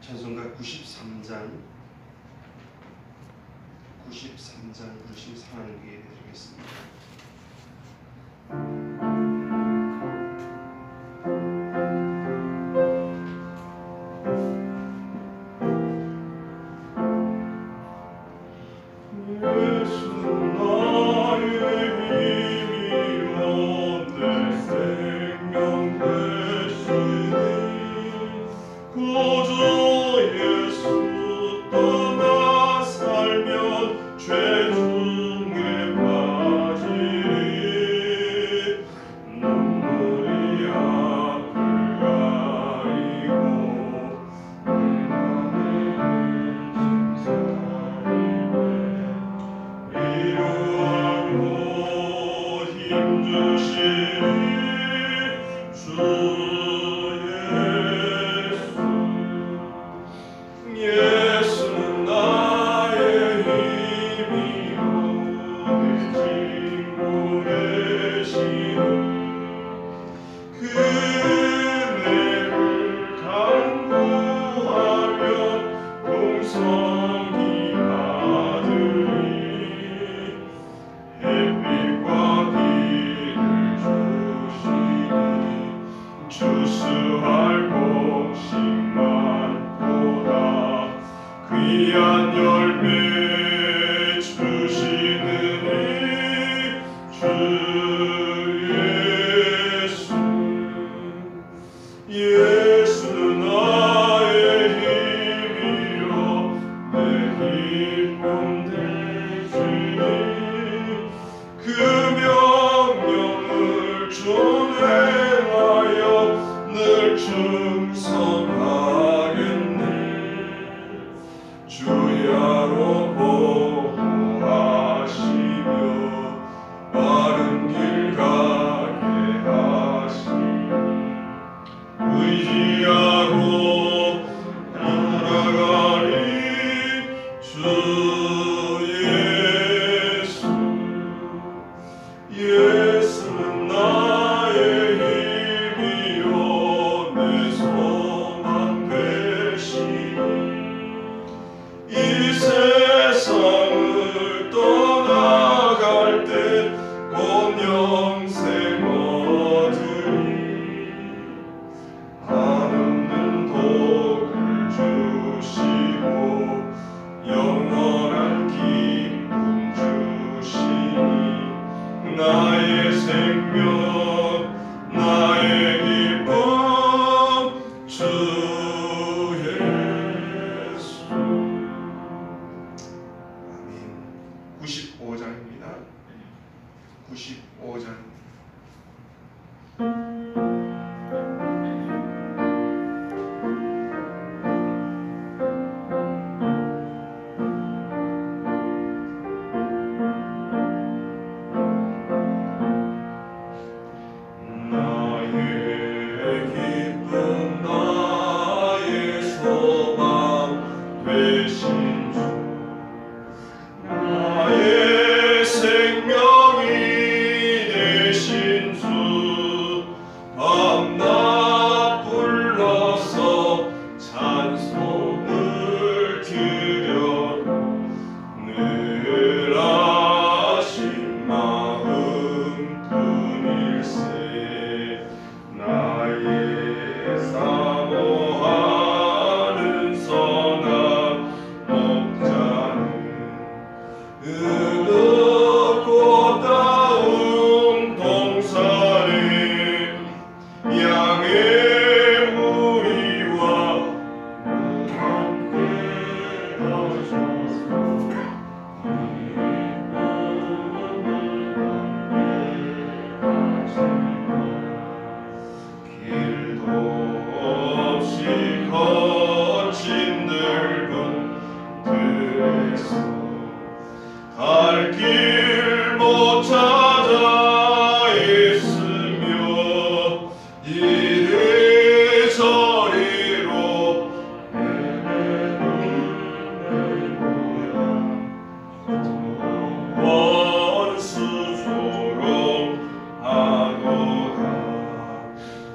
찬송가 93장 부르심 사랑하는 게 드리겠습니다.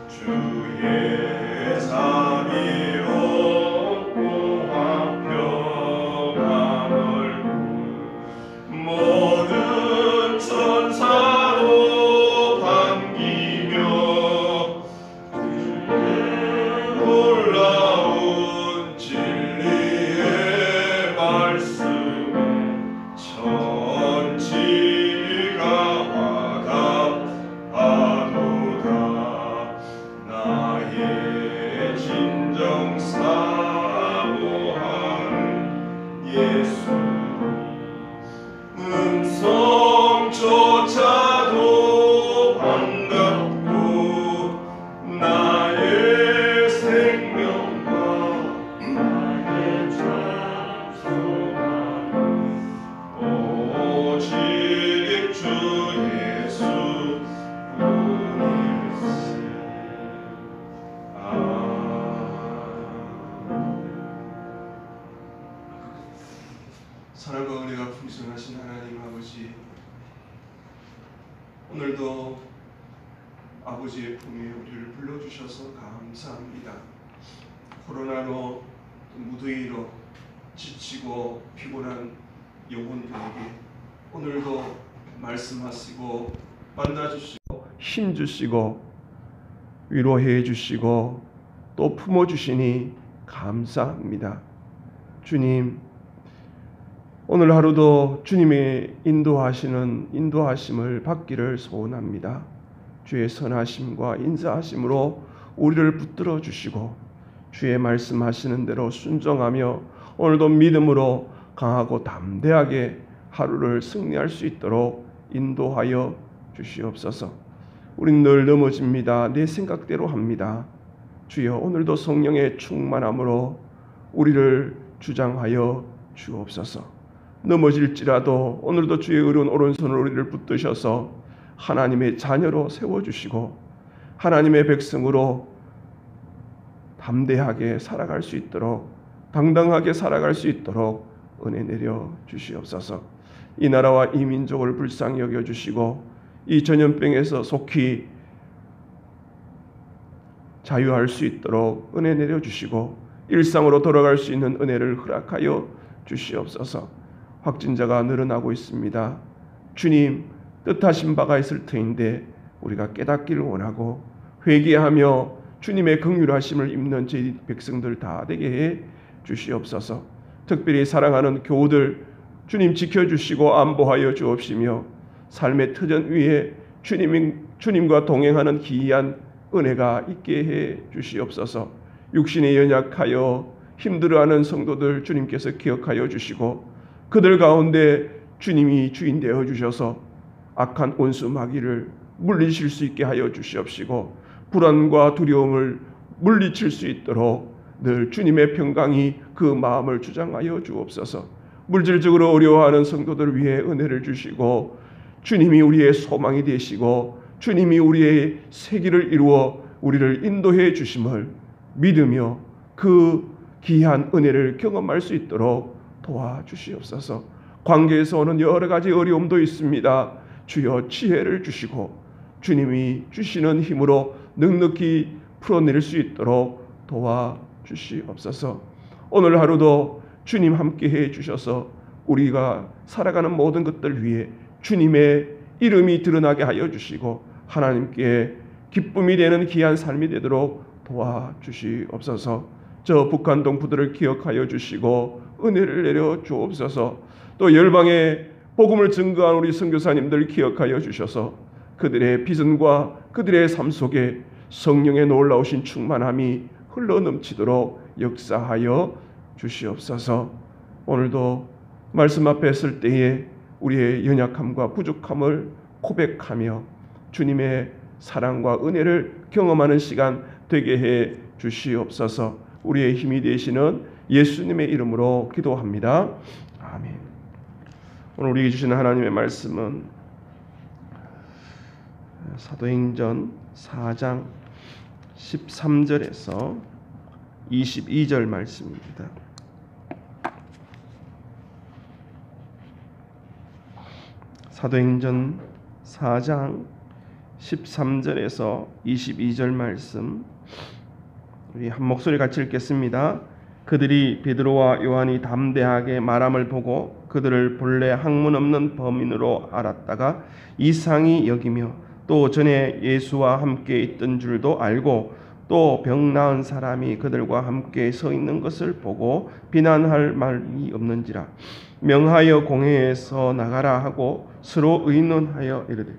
주의 자비로 사랑과 은혜가 풍성하신 하나님 아버지, 오늘도 아버지의 품에 우리를 불러주셔서 감사합니다. 코로나로 무더위로 지치고 피곤한 영혼들에게 오늘도 말씀하시고 만나주시고 힘주시고 위로해 주시고 또 품어주시니 감사합니다. 주님, 오늘 하루도 주님의 인도하심을 받기를 소원합니다. 주의 선하심과 인자하심으로 우리를 붙들어 주시고 주의 말씀하시는 대로 순종하며 오늘도 믿음으로 강하고 담대하게 하루를 승리할 수 있도록 인도하여 주시옵소서. 우린 늘 넘어집니다. 내 생각대로 합니다. 주여, 오늘도 성령의 충만함으로 우리를 주장하여 주옵소서. 넘어질지라도 오늘도 주의 의로운 오른손으로 우리를 붙드셔서 하나님의 자녀로 세워주시고 하나님의 백성으로 담대하게 살아갈 수 있도록, 당당하게 살아갈 수 있도록 은혜 내려 주시옵소서. 이 나라와 이 민족을 불쌍히 여겨주시고 이 전염병에서 속히 자유할 수 있도록 은혜 내려주시고 일상으로 돌아갈 수 있는 은혜를 허락하여 주시옵소서. 확진자가 늘어나고 있습니다. 주님, 뜻하신 바가 있을 터인데 우리가 깨닫기를 원하고 회개하며 주님의 긍휼하심을 입는 저희 백성들 다 되게 해 주시옵소서. 특별히 사랑하는 교우들 주님 지켜주시고 안보하여 주옵시며 삶의 터전 위에 주님과 동행하는 기이한 은혜가 있게 해 주시옵소서. 육신에 연약하여 힘들어하는 성도들 주님께서 기억하여 주시고 그들 가운데 주님이 주인 되어 주셔서 악한 온수 마귀를 물리칠 수 있게 하여 주시옵시고 불안과 두려움을 물리칠 수 있도록 늘 주님의 평강이 그 마음을 주장하여 주옵소서. 물질적으로 어려워하는 성도들을 위해 은혜를 주시고 주님이 우리의 소망이 되시고 주님이 우리의 세기를 이루어 우리를 인도해 주심을 믿으며 그 귀한 은혜를 경험할 수 있도록 도와주시옵소서. 관계에서 오는 여러 가지 어려움도 있습니다. 주여 지혜를 주시고 주님이 주시는 힘으로 넉넉히 풀어낼 수 있도록 도와주시옵소서. 오늘 하루도 주님 함께해 주셔서 우리가 살아가는 모든 것들 위해 주님의 이름이 드러나게 하여 주시고 하나님께 기쁨이 되는 귀한 삶이 되도록 도와주시옵소서. 저 북한 동포들을 기억하여 주시고 은혜를 내려 주옵소서. 또 열방에 복음을 증거한 우리 선교사님들 기억하여 주셔서 그들의 비전과 그들의 삶 속에 성령의 놀라우신 충만함이 흘러넘치도록 역사하여 주시옵소서. 오늘도 말씀 앞에 설 때에 우리의 연약함과 부족함을 고백하며 주님의 사랑과 은혜를 경험하는 시간 되게 해 주시옵소서. 우리의 힘이 되시는 예수님의 이름으로 기도합니다. 아멘. 오늘 우리에게 주시는 하나님의 말씀은 사도행전 4장 13절에서 22절 말씀입니다. 사도행전 4장 13절에서 22절 말씀 우리 한 목소리 같이 읽겠습니다. 그들이 베드로와 요한이 담대하게 말함을 보고 그들을 본래 학문 없는 범인으로 알았다가 이상히 여기며 또 전에 예수와 함께 있던 줄도 알고 또 병 나은 사람이 그들과 함께 서 있는 것을 보고 비난할 말이 없는지라 명하여 공회에서 나가라 하고 서로 의논하여 이르되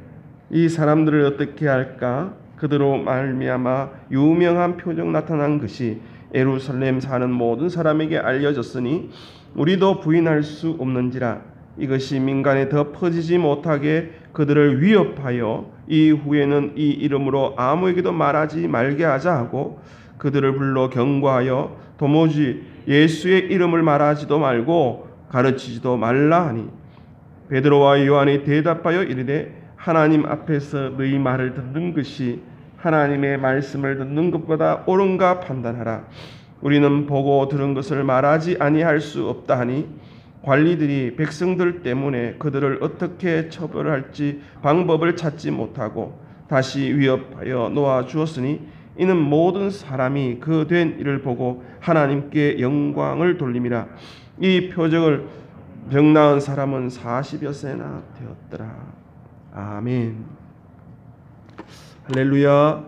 이 사람들을 어떻게 할까? 그들로 말미암아 유명한 표적 나타난 것이 예루살렘 사는 모든 사람에게 알려졌으니 우리도 부인할 수 없는지라. 이것이 민간에 더 퍼지지 못하게 그들을 위협하여 이후에는 이 이름으로 아무에게도 말하지 말게 하자 하고 그들을 불러 경고하여 도무지 예수의 이름을 말하지도 말고 가르치지도 말라 하니 베드로와 요한이 대답하여 이르되 하나님 앞에서 너희 말을 듣는 것이 하나님의 말씀을 듣는 것보다 옳은가 판단하라. 우리는 보고 들은 것을 말하지 아니할 수 없다 하니 관리들이 백성들 때문에 그들을 어떻게 처벌할지 방법을 찾지 못하고 다시 위협하여 놓아 주었으니 이는 모든 사람이 그 된 일을 보고 하나님께 영광을 돌림이라. 이 표적을 병 나은 사람은 40여 세나 되었더라. 아멘. 할렐루야.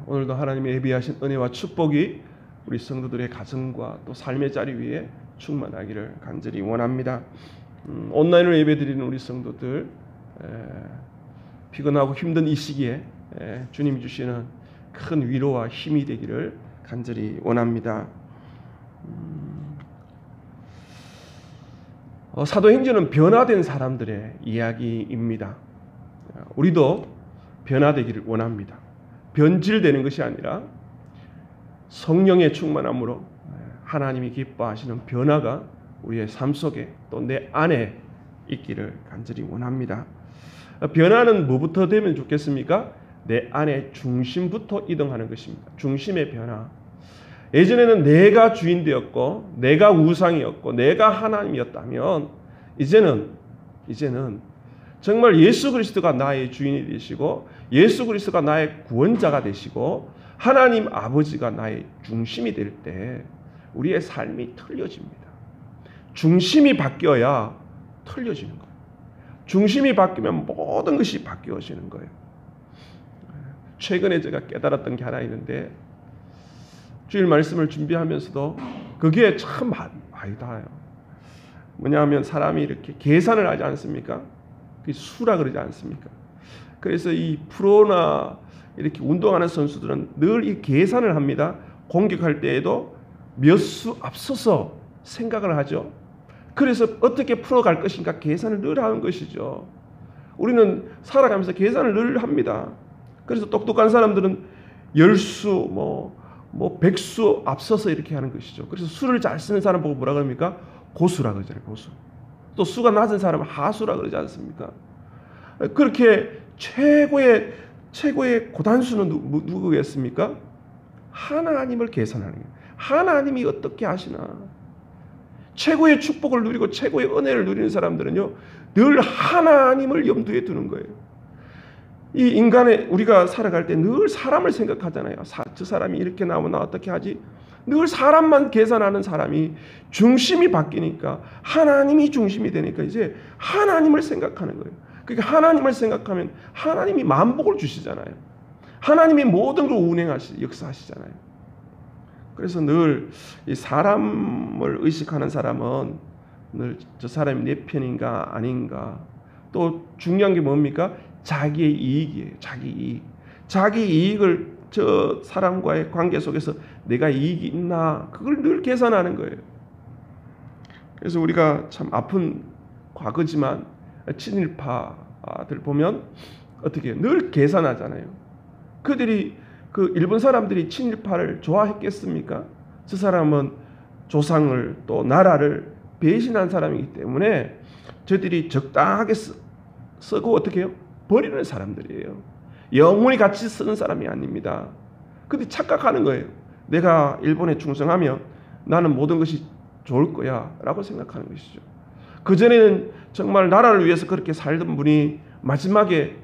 오늘도 하나님의 예비하신 은혜와 축복이 우리 성도들의 가정과 또 삶의 자리 위에 충만하기를 간절히 원합니다. 온라인으로 예배드리는 우리 성도들, 피곤하고 힘든 이 시기에 주님이 주시는 큰 위로와 힘이 되기를 간절히 원합니다. 사도행전은 변화된 사람들의 이야기입니다. 우리도 변화되기를 원합니다. 변질되는 것이 아니라 성령의 충만함으로 하나님이 기뻐하시는 변화가 우리의 삶 속에 또 내 안에 있기를 간절히 원합니다. 변화는 뭐부터 되면 좋겠습니까? 내 안의 중심부터 이동하는 것입니다. 중심의 변화. 예전에는 내가 주인 되었고 내가 우상이었고 내가 하나님이었다면 이제는 정말 예수 그리스도가 나의 주인이 되시고 예수 그리스도가 나의 구원자가 되시고 하나님 아버지가 나의 중심이 될 때 우리의 삶이 틀려집니다. 중심이 바뀌어야 틀려지는 거예요. 중심이 바뀌면 모든 것이 바뀌어지는 거예요. 최근에 제가 깨달았던 게 하나 있는데 주일 말씀을 준비하면서도 그게 참 많이 닿아요. 뭐냐면 사람이 이렇게 계산을 하지 않습니까? 그게 수라 그러지 않습니까? 그래서 이 프로나 이렇게 운동하는 선수들은 늘 이 계산을 합니다. 공격할 때에도 몇 수 앞서서 생각을 하죠. 그래서 어떻게 풀어갈 것인가 계산을 늘 하는 것이죠. 우리는 살아가면서 계산을 늘 합니다. 그래서 똑똑한 사람들은 10수, 100수 앞서서 이렇게 하는 것이죠. 그래서 수를 잘 쓰는 사람 보고 뭐라 그럽니까? 고수라 그러잖아요. 고수. 또 수가 낮은 사람은 하수라 그러지 않습니까? 그렇게 최고의 고단수는 누구겠습니까? 하나님을 계산하는 거예요. 하나님이 어떻게 하시나. 최고의 축복을 누리고 최고의 은혜를 누리는 사람들은요, 늘 하나님을 염두에 두는 거예요. 이 인간의 우리가 살아갈 때 늘 사람을 생각하잖아요. 저 사람이 이렇게 나오면 나 어떻게 하지? 늘 사람만 계산하는 사람이 중심이 바뀌니까 하나님이 중심이 되니까 이제 하나님을 생각하는 거예요. 그러니까 하나님을 생각하면 하나님이 만복을 주시잖아요. 하나님이 모든 걸 역사하시잖아요. 그래서 늘 이 사람을 의식하는 사람은 늘 저 사람이 내 편인가 아닌가. 또 중요한 게 뭡니까? 자기의 이익이에요. 자기 이익을 저 사람과의 관계 속에서 내가 이익이 있나 그걸 늘 계산하는 거예요. 그래서 우리가 참 아픈 과거지만 친일파들 보면 어떻게 해요? 늘 계산하잖아요. 그들이 그 일본 사람들이 친일파를 좋아했겠습니까? 저 사람은 조상을 또 나라를 배신한 사람이기 때문에 저들이 적당하게 쓰고 어떻게 해요? 버리는 사람들이에요. 영원히 같이 쓰는 사람이 아닙니다. 근데 착각하는 거예요. 내가 일본에 충성하면 나는 모든 것이 좋을 거야 라고 생각하는 것이죠. 그전에는 정말 나라를 위해서 그렇게 살던 분이 마지막에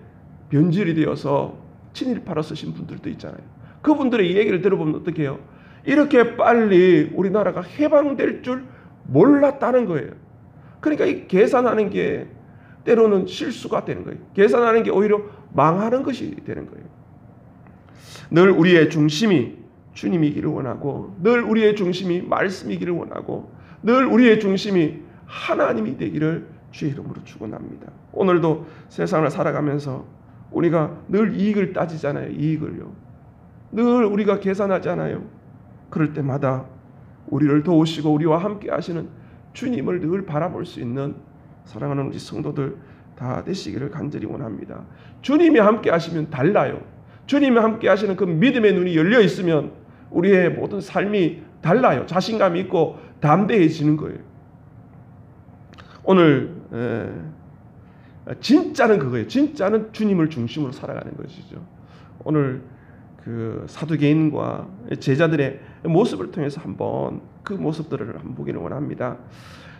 변질이 되어서 친일파로 쓰신 분들도 있잖아요. 그분들의 얘기를 들어보면 어떻게 해요? 이렇게 빨리 우리나라가 해방될 줄 몰랐다는 거예요. 그러니까 이 계산하는 게 때로는 실수가 되는 거예요. 계산하는 게 오히려 망하는 것이 되는 거예요. 늘 우리의 중심이 주님이기를 원하고 늘 우리의 중심이 말씀이기를 원하고 늘 우리의 중심이 하나님이 되기를 주의 이름으로 축원합니다. 오늘도 세상을 살아가면서 우리가 늘 이익을 따지잖아요. 이익을요. 늘 우리가 계산하잖아요. 그럴 때마다 우리를 도우시고 우리와 함께 하시는 주님을 늘 바라볼 수 있는 사랑하는 우리 성도들 다 되시기를 간절히 원합니다. 주님이 함께 하시면 달라요. 주님이 함께 하시는 그 믿음의 눈이 열려 있으면 우리의 모든 삶이 달라요. 자신감이 있고 담대해지는 거예요. 오늘 진짜는 그거예요. 진짜는 주님을 중심으로 살아가는 것이죠. 오늘 그 사두개인과 제자들의 모습을 통해서 한번 그 모습들을 한번 보기를 원합니다.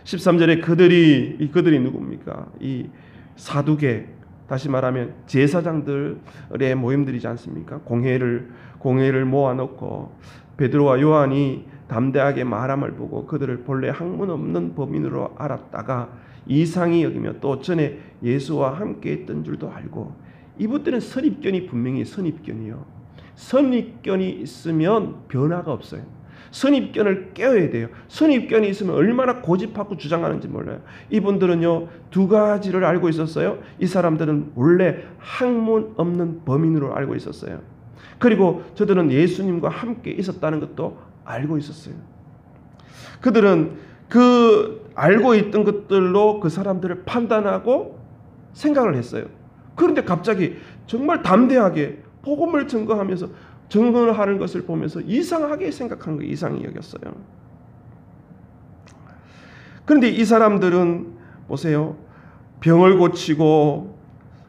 13절에 그들이 누굽니까? 이 사두개, 다시 말하면 제사장들의 모임들이지 않습니까? 공회를 모아놓고 베드로와 요한이 담대하게 말함을 보고 그들을 본래 학문 없는 범인으로 알았다가 이상히 여기며 또 전에 예수와 함께 했던 줄도 알고, 이분들은 선입견이 분명히 선입견이요. 선입견이 있으면 변화가 없어요. 선입견을 깨야 돼요. 선입견이 있으면 얼마나 고집하고 주장하는지 몰라요. 이분들은요, 두 가지를 알고 있었어요. 이 사람들은 원래 학문 없는 범인으로 알고 있었어요. 그리고 저들은 예수님과 함께 있었다는 것도 알고 있었어요. 그들은 그 알고 있던 것들로 그 사람들을 판단하고 생각을 했어요. 그런데 갑자기 정말 담대하게 복음을 증거하면서 증거를 하는 것을 보면서 이상하게 생각한 거예요. 이상히 여겼어요. 그런데 이 사람들은 보세요. 병을 고치고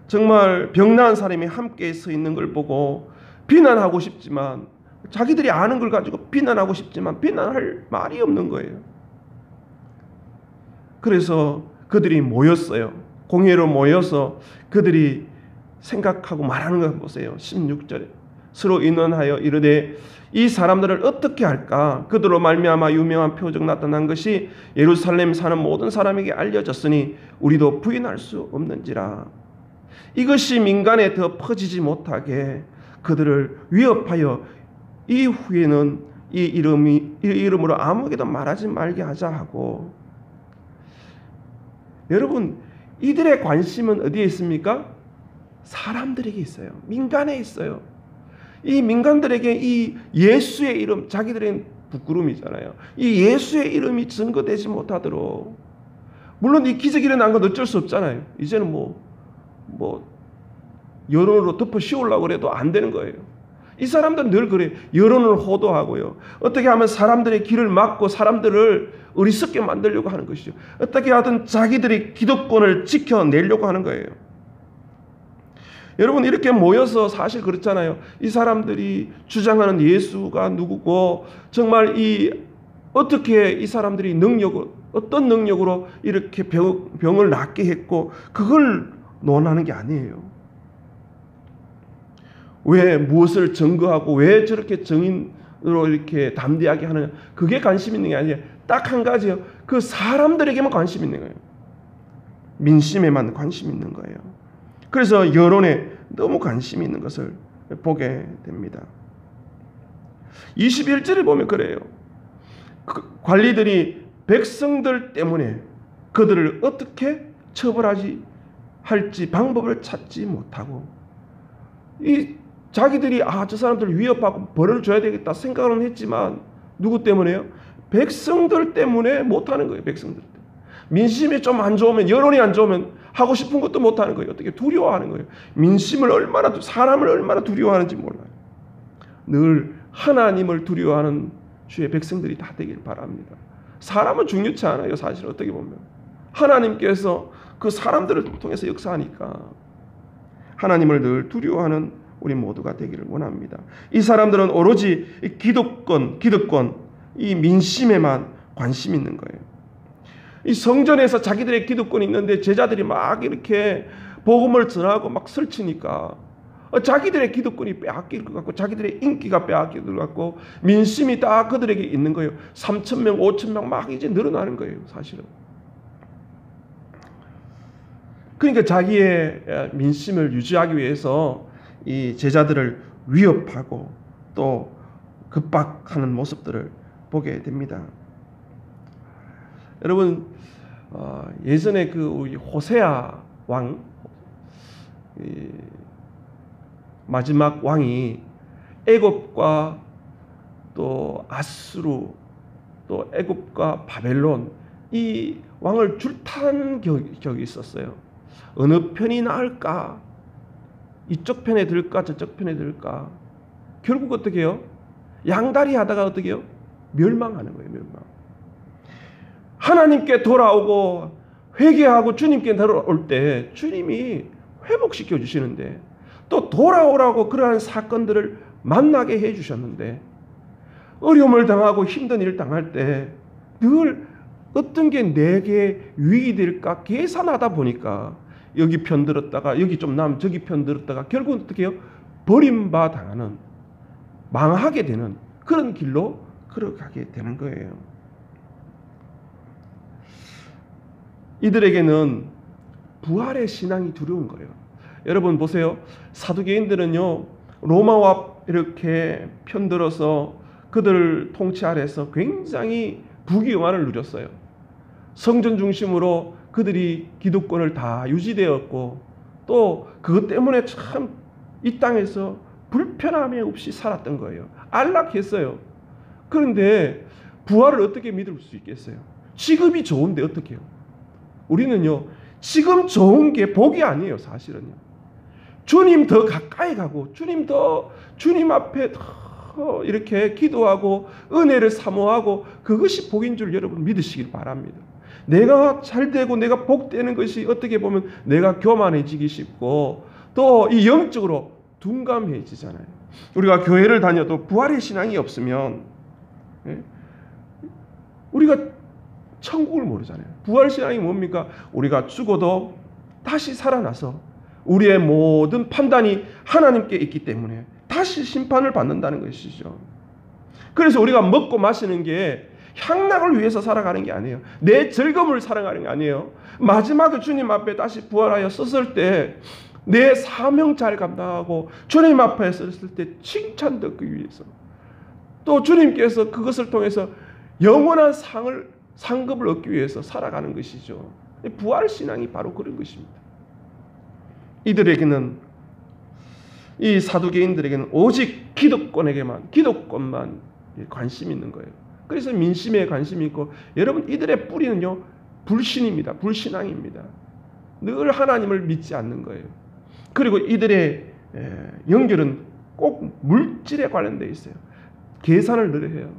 정말 병나은 사람이 함께 서 있는 걸 보고 비난하고 싶지만, 자기들이 아는 걸 가지고 비난하고 싶지만 비난할 말이 없는 거예요. 그래서 그들이 모였어요. 공회로 모여서 그들이 생각하고 말하는 거 보세요. 16절에 서로 의논하여 이르되 이 사람들을 어떻게 할까? 그들로 말미암아 유명한 표적 나타난 것이 예루살렘 사는 모든 사람에게 알려졌으니 우리도 부인할 수 없는지라. 이것이 민간에 더 퍼지지 못하게 그들을 위협하여 이후에는 이 이름으로 아무에게도 말하지 말게 하자 하고. 여러분, 이들의 관심은 어디에 있습니까? 사람들에게 있어요. 민간에 있어요. 이 민간들에게 이 예수의 이름, 자기들의 부끄러움이잖아요. 이 예수의 이름이 증거되지 못하도록, 물론 이 기적이 일어난 건 어쩔 수 없잖아요. 이제는 뭐 여론으로 덮어 씌우려고 해도 안 되는 거예요. 이 사람들은 늘 그래요. 여론을 호도하고요. 어떻게 하면 사람들의 길을 막고 사람들을 어리석게 만들려고 하는 것이죠. 어떻게 하든 자기들의 기득권을 지켜내려고 하는 거예요. 여러분, 이렇게 모여서 사실 그렇잖아요. 이 사람들이 주장하는 예수가 누구고, 정말 어떻게 이 사람들이 어떤 능력으로 이렇게 병을 낫게 했고, 그걸 논하는 게 아니에요. 왜 무엇을 증거하고 왜 저렇게 증인으로 이렇게 담대하게 하느냐, 그게 관심 있는 게 아니에요. 딱 한 가지요. 그 사람들에게만 관심 있는 거예요. 민심에만 관심 있는 거예요. 그래서 여론에 너무 관심이 있는 것을 보게 됩니다. 21절에 보면 그래요. 관리들이 백성들 때문에 그들을 어떻게 처벌하지 할지 방법을 찾지 못하고, 자기들이 저 사람들을 위협하고 벌을 줘야 되겠다 생각은 했지만 누구 때문에요? 백성들 때문에 못하는 거예요. 백성들 때문에. 민심이 좀 안 좋으면, 여론이 안 좋으면 하고 싶은 것도 못하는 거예요. 어떻게 두려워하는 거예요. 사람을 얼마나 두려워하는지 몰라요. 늘 하나님을 두려워하는 주의 백성들이 다 되길 바랍니다. 사람은 중요치 않아요. 사실 어떻게 보면 하나님께서 그 사람들을 통해서 역사하니까 하나님을 늘 두려워하는 우리 모두가 되기를 원합니다. 이 사람들은 오로지 기득권, 이 민심에만 관심 있는 거예요. 이 성전에서 자기들의 기득권이 있는데 제자들이 막 이렇게 복음을 전하고 막 설치니까 자기들의 기득권이 빼앗길 것 같고, 자기들의 인기가 빼앗길 것 같고, 민심이 다 그들에게 있는 거예요. 3,000명, 5,000명 막 이제 늘어나는 거예요, 사실은. 그러니까 자기의 민심을 유지하기 위해서 이 제자들을 위협하고 또 급박하는 모습들을 보게 됩니다. 여러분, 예전에 그 우리 호세아 왕, 마지막 왕이 애굽과 또 아수르, 또 애굽과 바벨론, 이 왕을 줄타는 격이 있었어요. 어느 편이 나을까? 이쪽 편에 들까? 저쪽 편에 들까? 결국 어떻게 해요? 양다리 하다가 어떻게 해요? 멸망하는 거예요. 멸망. 하나님께 돌아오고 회개하고 주님께 돌아올 때 주님이 회복시켜 주시는데, 또 돌아오라고 그러한 사건들을 만나게 해주셨는데, 어려움을 당하고 힘든 일을 당할 때 늘 어떤 게 내게 유익이 될까 계산하다 보니까 여기 편들었다가 여기 좀 남 저기 편들었다가 결국은 어떻게 해요? 버림받아가는, 망하게 되는 그런 길로 걸어가게 되는 거예요. 이들에게는 부활의 신앙이 두려운 거예요. 여러분 보세요. 사두개인들은요, 로마와 이렇게 편들어서 그들 통치 아래서 굉장히 부귀영화를 누렸어요. 성전 중심으로 그들이 기득권을 다 유지되었고, 또 그것 때문에 참 이 땅에서 불편함이 없이 살았던 거예요. 안락했어요. 그런데 부활을 어떻게 믿을 수 있겠어요? 지금이 좋은데 어떻게 해요? 우리는요, 지금 좋은 게 복이 아니에요. 사실은요, 주님 더 가까이 가고 주님 앞에 더 이렇게 기도하고 은혜를 사모하고 그것이 복인 줄 여러분 믿으시길 바랍니다. 내가 잘되고 내가 복되는 것이 어떻게 보면 내가 교만해지기 쉽고 또 이 영적으로 둔감해지잖아요. 우리가 교회를 다녀도 부활의 신앙이 없으면 우리가 천국을 모르잖아요. 부활 신앙이 뭡니까? 우리가 죽어도 다시 살아나서 우리의 모든 판단이 하나님께 있기 때문에 다시 심판을 받는다는 것이죠. 그래서 우리가 먹고 마시는 게 향락을 위해서 살아가는 게 아니에요. 내 즐거움을 살아가는 게 아니에요. 마지막에 주님 앞에 다시 부활하여 섰을 때 내 사명 잘 감당하고 주님 앞에 섰을 때 칭찬 듣기 위해서, 또 주님께서 그것을 통해서 영원한 상급을 얻기 위해서 살아가는 것이죠. 부활 신앙이 바로 그런 것입니다. 이들에게는, 이 사두개인들에게는 오직 기득권만 관심이 있는 거예요. 그래서 민심에 관심이 있고, 여러분 이들의 뿌리는요, 불신입니다. 불신앙입니다. 늘 하나님을 믿지 않는 거예요. 그리고 이들의 연결은 꼭 물질에 관련되어 있어요. 계산을 늘 해요.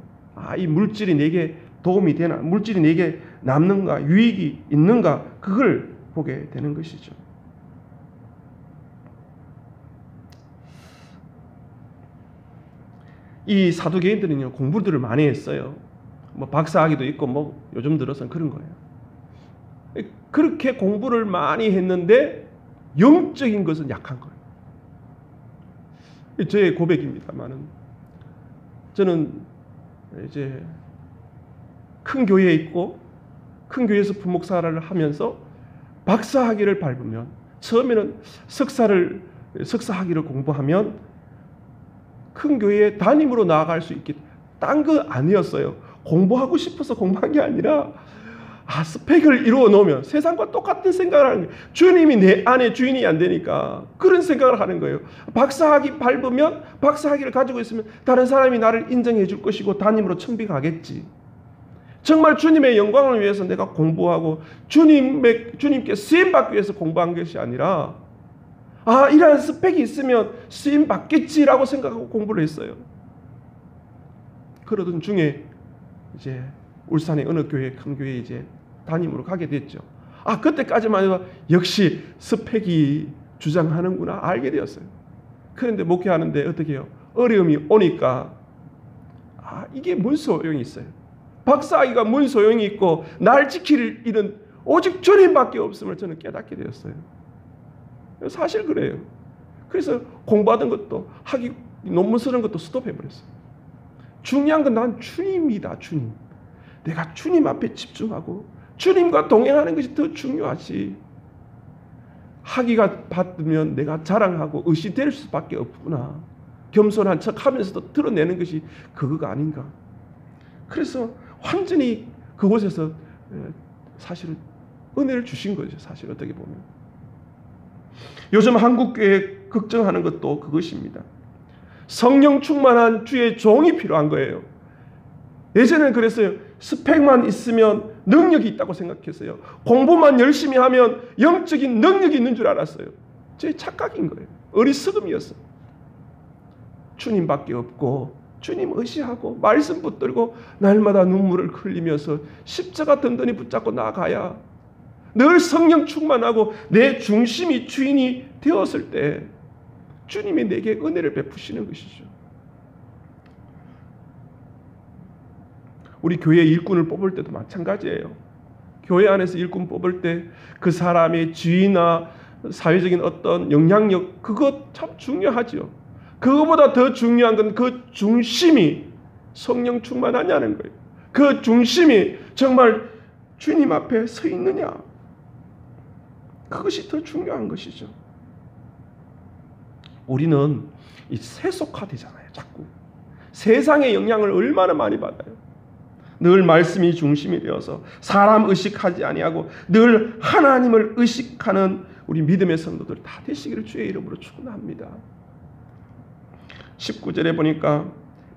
이 물질이 내게 도움이 되나, 물질이 내게 남는가, 유익이 있는가, 그걸 보게 되는 것이죠. 이 사두개인들은요, 공부들을 많이 했어요. 뭐 박사학위도 있고 뭐 요즘 들어서는 그런 거예요. 그렇게 공부를 많이 했는데 영적인 것은 약한 거예요. 저의 고백입니다만은, 저는 이제 큰 교회에 있고 큰 교회에서 부목사를 하면서 박사학위를 밟으면, 처음에는 석사학위를 공부하면 큰 교회에 담임으로 나아갈 수 있게, 딴 거 아니었어요. 공부하고 싶어서 공부한 게 아니라 스펙을 이루어 놓으면 세상과 똑같은 생각을 하는 거예요. 주님이 내 안에 주인이 안 되니까 그런 생각을 하는 거예요. 박사학위 밟으면, 박사학위를 가지고 있으면 다른 사람이 나를 인정해 줄 것이고 담임으로 청빙하겠지. 정말 주님의 영광을 위해서 내가 공부하고 주님께 쓰임받기 위해서 공부한 것이 아니라 이러한 스펙이 있으면 쓰임받겠지라고 생각하고 공부를 했어요. 그러던 중에 이제 울산의 어느 교회, 큰 교회에 이제 담임으로 가게 됐죠. 그때까지만 해도 역시 스펙이 주장하는구나 알게 되었어요. 그런데 목회하는데 어떻게 해요? 어려움이 오니까 이게 뭔 소용이 있어요? 박사학위가 뭔 소용이 있고 날 지킬 일은 오직 주님밖에 없음을 저는 깨닫게 되었어요. 사실 그래요. 그래서 공부하던 것도, 논문 쓰는 것도 스톱해버렸어요. 중요한 건 난 주님이다. 주님. 내가 주님 앞에 집중하고 주님과 동행하는 것이 더 중요하지. 학위가 받으면 내가 자랑하고 의시될 수밖에 없구나. 겸손한 척하면서도 드러내는 것이 그거가 아닌가. 그래서 완전히 그곳에서 사실은 은혜를 주신 거죠. 사실 어떻게 보면. 요즘 한국교회 걱정하는 것도 그것입니다. 성령 충만한 주의 종이 필요한 거예요. 예전에는 그랬어요. 스펙만 있으면 능력이 있다고 생각했어요. 공부만 열심히 하면 영적인 능력이 있는 줄 알았어요. 제 착각인 거예요. 어리석음이었어요. 주님밖에 없고 주님 의지하고 말씀 붙들고 날마다 눈물을 흘리면서 십자가 든든히 붙잡고 나아가야 늘 성령 충만하고 내 중심이 주인이 되었을 때 주님이 내게 은혜를 베푸시는 것이죠. 우리 교회 일꾼을 뽑을 때도 마찬가지예요. 교회 안에서 일꾼 뽑을 때 그 사람의 지위나 사회적인 어떤 영향력, 그거 참 중요하죠. 그거보다 더 중요한 건 그 중심이 성령 충만하냐는 거예요. 그 중심이 정말 주님 앞에 서 있느냐. 그것이 더 중요한 것이죠. 우리는 이 세속화되잖아요. 자꾸 세상의 영향을 얼마나 많이 받아요. 늘 말씀이 중심이 되어서 사람 의식하지 아니하고 늘 하나님을 의식하는 우리 믿음의 성도들 다 되시기를 주의 이름으로 축원합니다. 19절에 보니까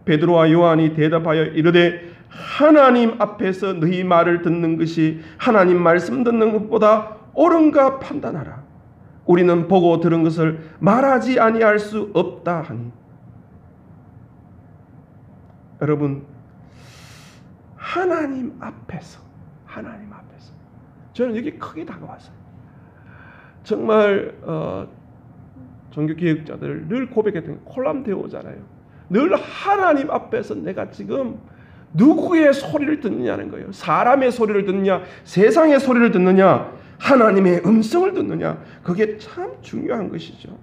베드로와 요한이 대답하여 이르되 하나님 앞에서 너희 말을 듣는 것이 하나님 말씀 듣는 것보다 옳은가 판단하라. 우리는 보고 들은 것을 말하지 아니할 수 없다 하니. 여러분, 하나님 앞에서 저는 여기 크게 다가왔어요. 정말 종교개혁자들 늘 고백했던 콜람데오잖아요. 늘 하나님 앞에서 내가 지금 누구의 소리를 듣느냐는 거예요. 사람의 소리를 듣느냐, 세상의 소리를 듣느냐, 하나님의 음성을 듣느냐. 그게 참 중요한 것이죠.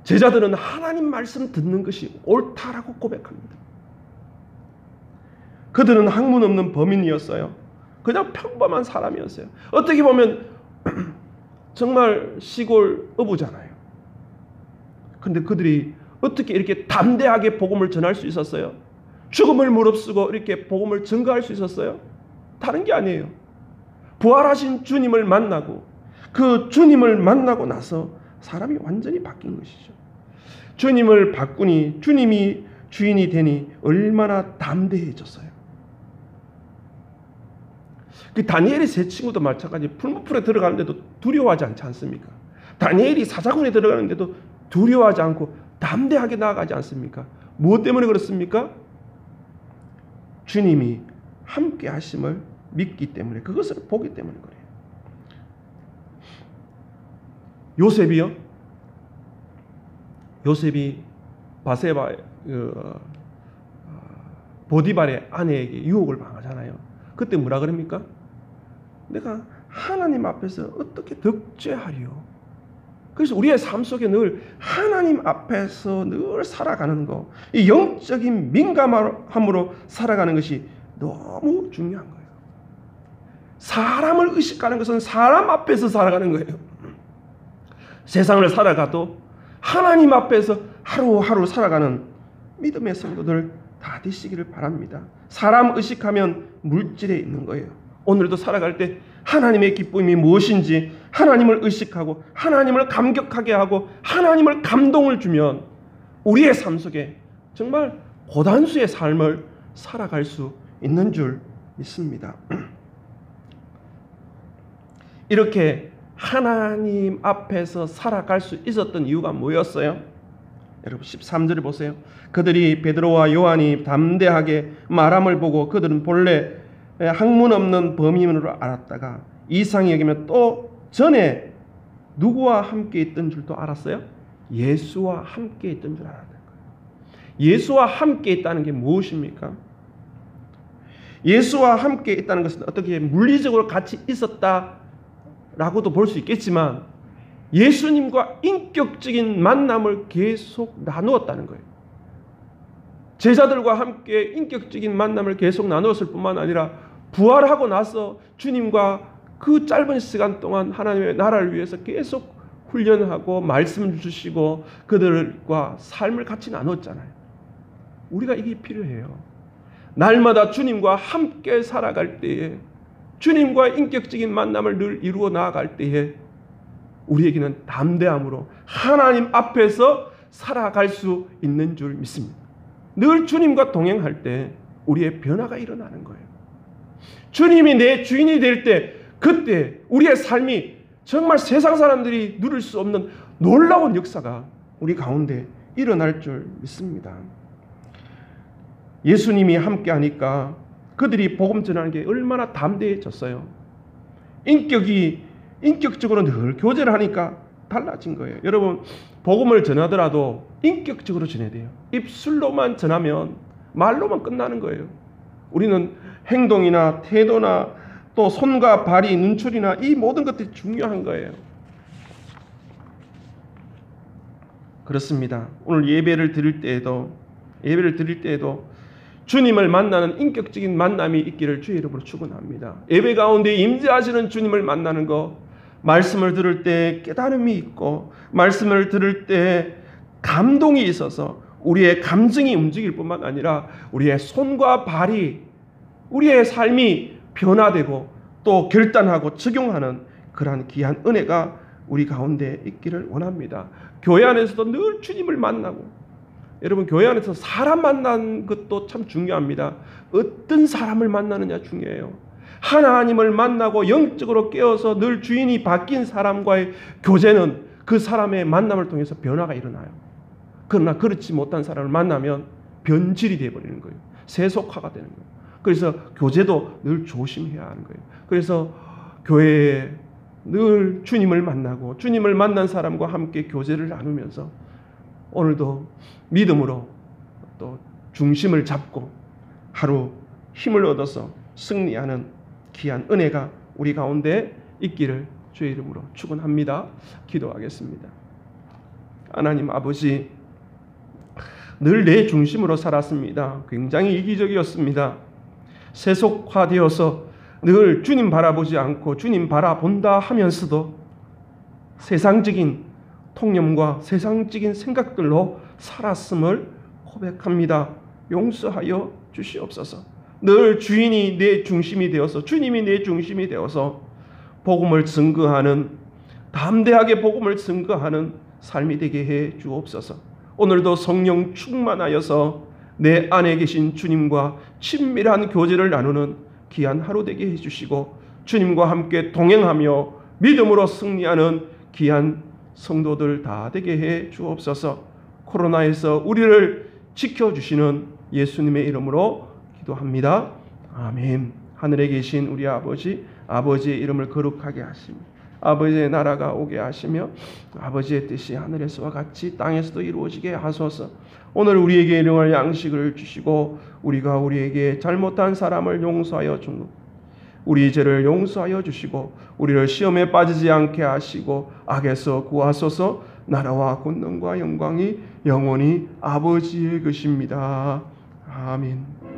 제자들은 하나님 말씀 듣는 것이 옳다라고 고백합니다. 그들은 학문 없는 범인이었어요. 그냥 평범한 사람이었어요. 어떻게 보면 정말 시골 어부잖아요. 근데 그들이 어떻게 이렇게 담대하게 복음을 전할 수 있었어요? 죽음을 무릅쓰고 이렇게 복음을 증거할 수 있었어요? 다른 게 아니에요. 부활하신 주님을 만나고 그 주님을 만나고 나서 사람이 완전히 바뀐 것이죠. 주님을 바꾸니 주님이 주인이 되니 얼마나 담대해졌어요. 그 다니엘의 세 친구도 마찬가지. 풀무풀에 들어가는데도 두려워하지 않지 않습니까? 다니엘이 사자굴에 들어가는데도 두려워하지 않고 담대하게 나아가지 않습니까? 무엇 때문에 그렇습니까? 주님이 함께 하심을 믿기 때문에, 그것을 보기 때문에 그래요. 요셉이요? 요셉이 바세바 보디발의 아내에게 유혹을 당하잖아요. 그때 뭐라 그럽니까? 내가 하나님 앞에서 어떻게 덕죄하리요? 그래서 우리의 삶 속에 늘 하나님 앞에서 늘 살아가는 거, 이 영적인 민감함으로 살아가는 것이 너무 중요한 거예요. 사람을 의식하는 것은 사람 앞에서 살아가는 거예요. 세상을 살아가도 하나님 앞에서 하루하루 살아가는 믿음의 성도들 다 되시기를 바랍니다. 사람 의식하면 물질에 있는 거예요. 오늘도 살아갈 때 하나님의 기쁨이 무엇인지 하나님을 의식하고 하나님을 감격하게 하고 하나님을 감동을 주면 우리의 삶 속에 정말 고단수의 삶을 살아갈 수 있는 줄 믿습니다. 이렇게 하나님 앞에서 살아갈 수 있었던 이유가 뭐였어요? 여러분 13절을 보세요. 그들이 베드로와 요한이 담대하게 말함을 보고 그들은 본래 학문 없는 범인으로 알았다가 이상히 여기면 또 전에 누구와 함께 있던 줄도 알았어요? 예수와 함께 있던 줄 알았다는 거예요. 예수와 함께 있다는 게 무엇입니까? 예수와 함께 있다는 것은 어떻게 물리적으로 같이 있었다라고도 볼 수 있겠지만 예수님과 인격적인 만남을 계속 나누었다는 거예요. 제자들과 함께 인격적인 만남을 계속 나누었을 뿐만 아니라 부활하고 나서 주님과 그 짧은 시간 동안 하나님의 나라를 위해서 계속 훈련하고 말씀을 주시고 그들과 삶을 같이 나눴잖아요. 우리가 이게 필요해요. 날마다 주님과 함께 살아갈 때에, 주님과 인격적인 만남을 늘 이루어 나아갈 때에 우리에게는 담대함으로 하나님 앞에서 살아갈 수 있는 줄 믿습니다. 늘 주님과 동행할 때 우리의 변화가 일어나는 거예요. 주님이 내 주인이 될 때, 그때 우리의 삶이 정말 세상 사람들이 누릴 수 없는 놀라운 역사가 우리 가운데 일어날 줄 믿습니다. 예수님이 함께 하니까 그들이 복음 전하는 게 얼마나 담대해졌어요. 인격적으로 늘 교제를 하니까 달라진 거예요. 여러분, 복음을 전하더라도 인격적으로 전해야 돼요. 입술로만 전하면 말로만 끝나는 거예요. 우리는 행동이나 태도나 또 손과 발이, 눈초리나 이 모든 것들이 중요한 거예요. 그렇습니다. 오늘 예배를 드릴 때에도 주님을 만나는 인격적인 만남이 있기를 주의 이름으로 축원합니다. 예배 가운데 임재하시는 주님을 만나는 것, 말씀을 들을 때 깨달음이 있고 말씀을 들을 때 감동이 있어서 우리의 감정이 움직일 뿐만 아니라 우리의 손과 발이, 우리의 삶이 변화되고 또 결단하고 적용하는 그러한 귀한 은혜가 우리 가운데 있기를 원합니다. 교회 안에서도 늘 주님을 만나고, 여러분 교회 안에서 사람 만나는 것도 참 중요합니다. 어떤 사람을 만나느냐 중요해요. 하나님을 만나고 영적으로 깨어서 늘 주인이 바뀐 사람과의 교제는 그 사람의 만남을 통해서 변화가 일어나요. 그러나 그렇지 못한 사람을 만나면 변질이 되어버리는 거예요. 세속화가 되는 거예요. 그래서 교제도 늘 조심해야 하는 거예요. 그래서 교회에 늘 주님을 만나고 주님을 만난 사람과 함께 교제를 나누면서 오늘도 믿음으로 또 중심을 잡고 하루 힘을 얻어서 승리하는 귀한 은혜가 우리 가운데 있기를 주의 이름으로 축원합니다. 기도하겠습니다. 하나님 아버지, 늘 내 중심으로 살았습니다. 굉장히 이기적이었습니다. 세속화되어서 늘 주님 바라보지 않고 주님 바라본다 하면서도 세상적인 통념과 세상적인 생각들로 살았음을 고백합니다. 용서하여 주시옵소서. 늘 주인이 내 중심이 되어서, 주님이 내 중심이 되어서 복음을 증거하는, 담대하게 복음을 증거하는 삶이 되게 해 주옵소서. 오늘도 성령 충만하여서 내 안에 계신 주님과 친밀한 교제를 나누는 귀한 하루 되게 해주시고, 주님과 함께 동행하며 믿음으로 승리하는 귀한 성도들 다 되게 해 주옵소서. 코로나에서 우리를 지켜주시는 예수님의 이름으로 기도합니다. 아멘. 하늘에 계신 우리 아버지, 아버지의 이름을 거룩하게 하시며 아버지의 나라가 오게 하시며 아버지의 뜻이 하늘에서와 같이 땅에서도 이루어지게 하소서. 오늘 우리에게 일용할 양식을 주시고 우리가 우리에게 잘못한 사람을 용서하여 준 것, 우리 죄를 용서하여 주시고 우리를 시험에 빠지지 않게 하시고 악에서 구하소서. 나라와 권능과 영광이 영원히 아버지의 것입니다. 아멘.